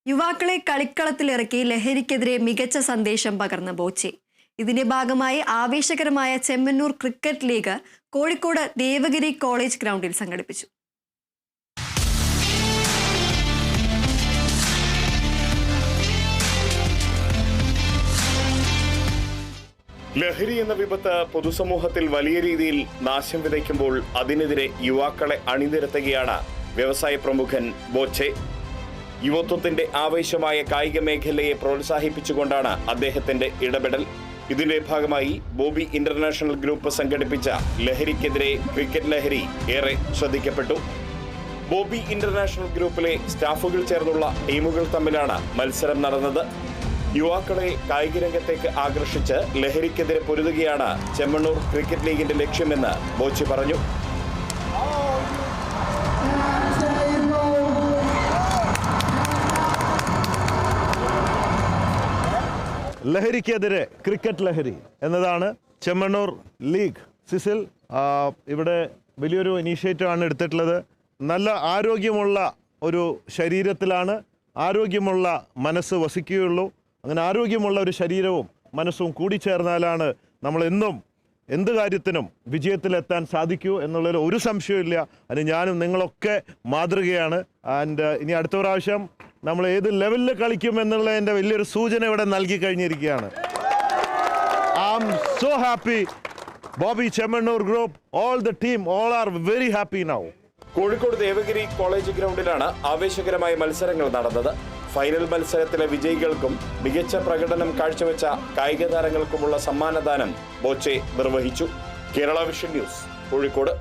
യുവാക്കളെ കളിക്കളത്തിലിറക്കി ലഹരിക്കെതിരെ മികച്ച സന്ദേശം പകർന്ന ബോച്ചെ. ഇതിന്റെ ഭാഗമായി ആവേശകരമായ Chemmanur cricket league Kozhikode Devagiri college ഗ്രൗണ്ടിൽ സംഘടിപ്പിച്ചു. ലഹരി എന്ന വിപത്ത് പൊതുസമൂഹത്തിൽ വലിയ രീതിയിൽ നാശം വിതയ്ക്കുമ്പോൾ അതിനെതിരെ യുവാക്കളെ അണിനിരത്തുകയാണ് വ്യവസായ പ്രമുഖൻ ബോച്ചെ. യുവത്വത്തിന്റെ ആവേശമായ കായിക മേഖലയെ പ്രോത്സാഹിപ്പിച്ചുകൊണ്ടാണ് അദ്ദേഹത്തിന്റെ ഇടപെടൽ. ഇതിന്റെ ഭാഗമായി ബോബി ഇന്റർനാഷണൽ ഗ്രൂപ്പ് സംഘടിപ്പിച്ച ലഹരിക്കെതിരെ ക്രിക്കറ്റ് ലഹരി ഏറെ ശ്രദ്ധിക്കപ്പെട്ടു. ബോബി ഇന്റർനാഷണൽ ഗ്രൂപ്പിലെ സ്റ്റാഫുകൾ ചേർന്നുള്ള ടീമുകൾ തമ്മിലാണ് മത്സരം നടന്നത്. യുവാക്കളെ കായിക രംഗത്തേക്ക് ആകർഷിച്ച് ലഹരിക്കെതിരെ പൊരുതുകയാണ് ചെമ്മണ്ണൂർ ക്രിക്കറ്റ് ലീഗിന്റെ ലക്ഷ്യമെന്ന് ബോച്ചെ പറഞ്ഞു. ലഹരിക്കെതിരെ ക്രിക്കറ്റ് ലഹരി എന്നതാണ് ചെമ്മണ്ണൂർ ലീഗ് സിസിൽ ഇവിടെ വലിയൊരു ഇനീഷ്യേറ്റീവ് ആണ് എടുത്തിട്ടുള്ളത്. നല്ല ആരോഗ്യമുള്ള ഒരു ശരീരത്തിലാണ് ആരോഗ്യമുള്ള മനസ്സ് വസിക്കുകയുള്ളൂ. അങ്ങനെ ആരോഗ്യമുള്ള ഒരു ശരീരവും മനസ്സും കൂടിച്ചേർന്നാലാണ് നമ്മളെന്നും എന്ത് കാര്യത്തിനും വിജയത്തിലെത്താൻ സാധിക്കൂ എന്നുള്ളതിൽ ഒരു സംശയമില്ല. അതിന് ഞാനും നിങ്ങളൊക്കെ മാതൃകയാണ്. ആൻഡ് ഇനി അടുത്ത പ്രാവശ്യം നമ്മൾ ഏത് ലെവലിൽ കളിക്കും എന്നുള്ളതിൻ്റെ വലിയൊരു സൂചന ഇവിടെ നൽകി കഴിഞ്ഞിരിക്കുകയാണ്. I am so happy. Bobby Chemmanur group, all the team, all are very happy now. Kozhikode Devagiri college ഗ്രൗണ്ടിലാണ് ആവേശകരമായ മത്സരങ്ങൾ നടന്നത്. ഫൈനൽ മത്സരത്തിലെ വിജയികൾക്കും മികച്ച പ്രകടനം കാഴ്ചവെച്ച കായിക താരങ്ങൾക്കുമുള്ള സമ്മാനദാനം ബോച്ചെ നിർവഹിച്ചു. Kerala vision news, Kozhikode.